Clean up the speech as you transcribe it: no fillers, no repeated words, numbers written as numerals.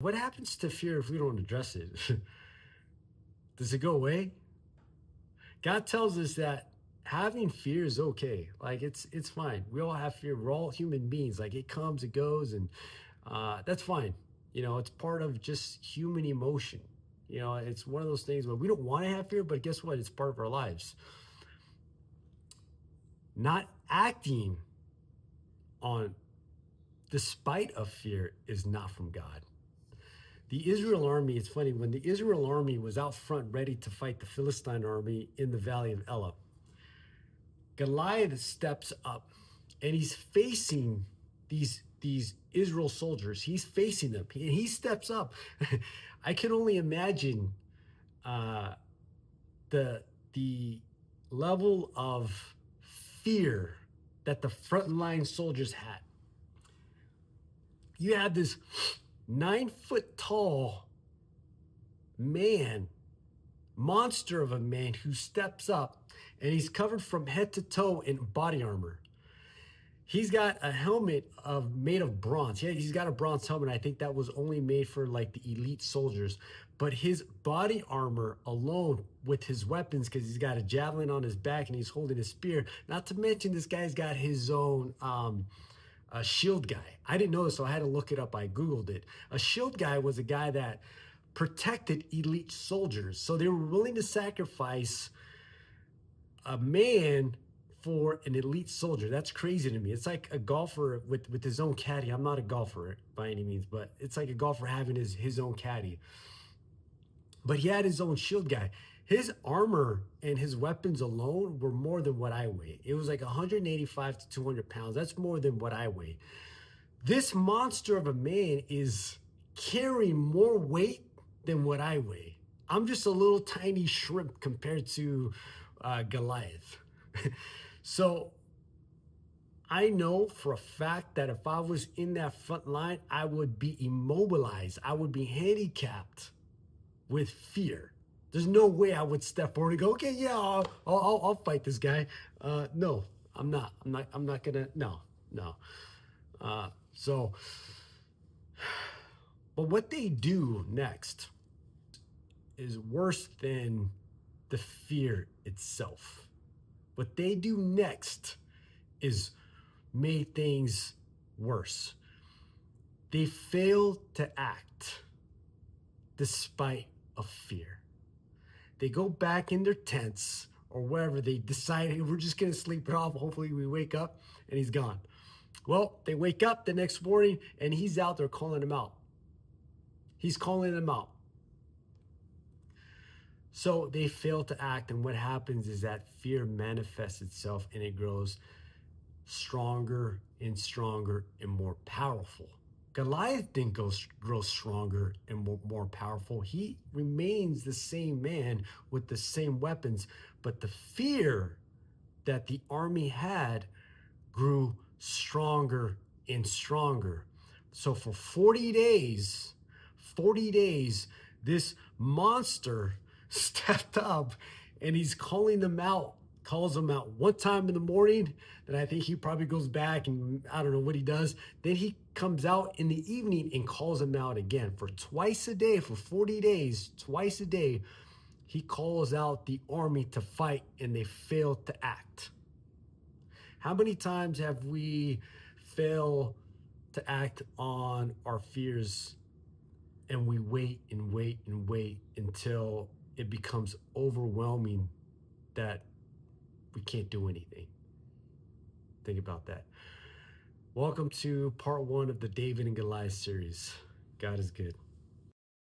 What happens to fear if we don't address it? Does it go away? God tells us that having fear is okay. Like it's fine. We all have fear. We're all human beings. Like it comes, it goes, and that's fine. It's part of just human emotion. It's one of those things where we don't want to have fear, but guess what? It's part of our lives. Not acting on despite of fear is not from God. The Israel army, it's funny, when the Israel army was out front ready to fight the Philistine army in the valley of Elah, Goliath steps up and he's facing these Israel soldiers. He's facing them and he steps up. I can only imagine uh, the level of fear that the frontline soldiers had. You had this 9 foot tall man, monster of a man, who steps up and he's covered from head to toe in body armor. He's got a helmet made of bronze. Yeah, he's got a bronze helmet. I think that was only made for like the elite soldiers. But his body armor alone with his weapons, because he's got a javelin on his back and he's holding a spear. Not to mention this guy's got his own a shield guy. I didn't know this, so I had to look it up. I Googled it. A shield guy was a guy that protected elite soldiers. So they were willing to sacrifice a man for an elite soldier. That's crazy to me. It's like a golfer with his own caddy. I'm not a golfer by any means, but it's like a golfer having his own caddy. But he had his own shield guy. His armor and his weapons alone were more than what I weigh. It was like 185 to 200 pounds. That's more than what I weigh. This monster of a man is carrying more weight than what I weigh. I'm just a little tiny shrimp compared to Goliath. So I know for a fact that if I was in that front line, I would be immobilized. I would be handicapped with fear. There's no way I would step forward and go, okay, yeah, I'll fight this guy. No, I'm not. I'm not gonna. No, no. So, but what they do next is worse than the fear itself. What they do next is made things worse. They fail to act despite of fear. They go back in their tents or wherever they decide, hey, we're just going to sleep it off. Hopefully we wake up and he's gone. Well, they wake up the next morning and he's out there calling them out. He's calling them out. So they fail to act, and what happens is that fear manifests itself and it grows stronger and stronger and more powerful. Goliath didn't grow stronger and more powerful. He remains the same man with the same weapons, but the fear that the army had grew stronger and stronger. So for 40 days, this monster stepped up and he's calling them out. Calls them out one time in the morning. Then I think he probably goes back and I don't know what he does. Then he comes out in the evening and calls them out again for twice a day for 40 days, twice a day. He calls out the army to fight and they fail to act. How many times have we failed to act on our fears and we wait and wait and wait until it becomes overwhelming that we can't do anything? Think about that. Welcome to part 1 of the David and Goliath series. God is good.